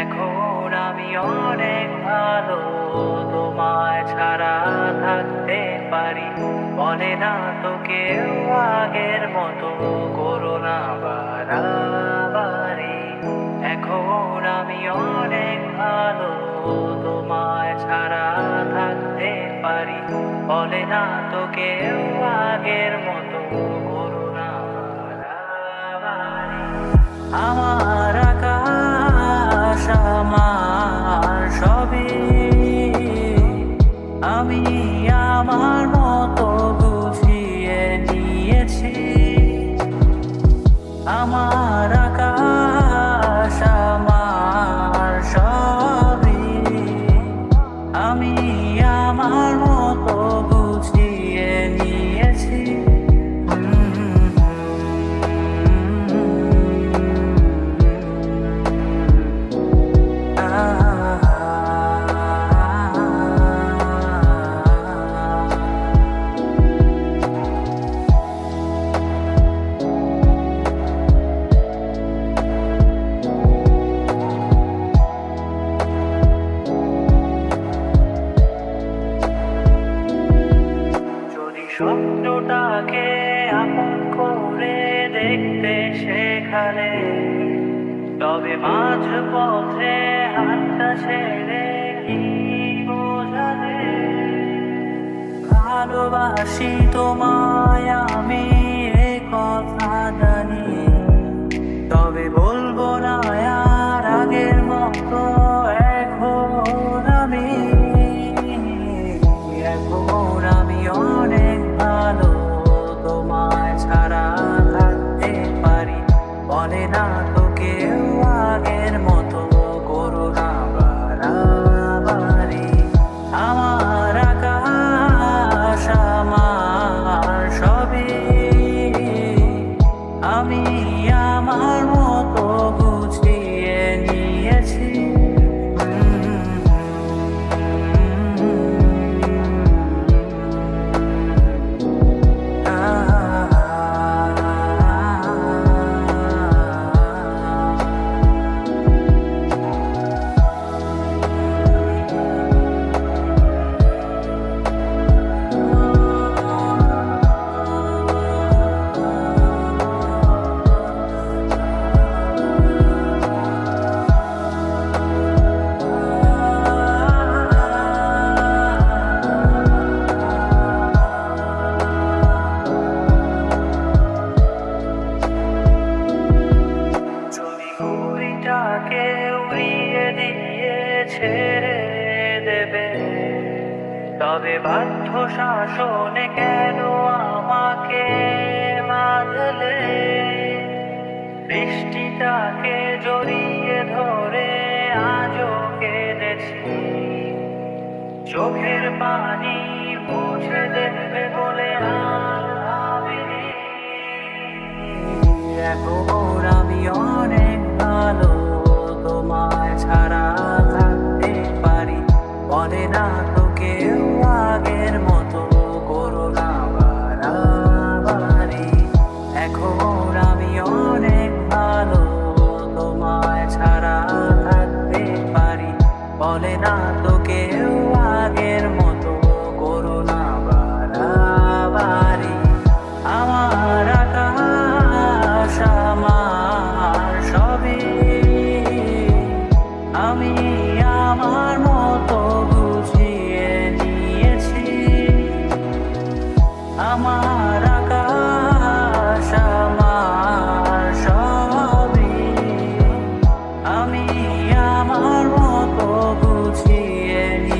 এখন আমি অনেক ভালো, তোমায় ছাড়া থাকতে পারি। বলে না তো কেউ আগের মতো করো না বাড়াবাড়ি। এখন আমি অনেক ভালো, তোমায় ছাড়া থাকতে পারি। বলে না তো কেউ আগের মতো করো না বাড়াবাড়ি। আমার আকাশ আমার সবই, আমি আমার মতো বুঝিয়ে নিয়েছি। আমার আকাশ আমার সবই, আমি আমার মতো বুঝিয়ে নিয়েছি। স্বপ্নটাকে আপন করে দেখতে সেখানে, তবে মাঝ পথে হাতটা ছেড়ে কি বোঝালে। ভালোবাসি তোমায় আমি, এ কথা জানি, তবে বলবো না আর আগের মতো। এখন আমি অনেক ভালো, তোমায় ছাড়া থাকতে পারি। বলে না তো কেউ আগের মতো করো না বাড়াবাড়ি। আমার আকাশ আমার সবই, আমি আমার মতো বুঝিয়ে নিয়েছি। ঘুড়িটাকে উড়িয়ে দিয়ে ছেড়ে দেবে, তবে বাধ্য শাসনে কেন আমাকে বাঁধলে। বৃষ্টিটাকে জড়িয়ে ধরে আজও কেঁদেছি, চোখের পানি মুছে দেবে বলে আর ভাবিনি। এখন আমি অনেক ভালো, তোমায় ছাড়া থাকতে পারি। বলে না তো কেউ আগের মতো করো না বাড়াবাড়ি। এখন আমি অনেক ভালো, তোমায় ছাড়া থাকতে পারি। বলে না তো কেউ আগের মতো করো না বাড়াবাড়ি। আমার আকাশ আমার সবই, আমি আমার মতো বুঝিয়ে নিয়েছি। আমার আকাশ আমার সবই, আমি আমার মতো বুঝিয়ে নিয়েছি।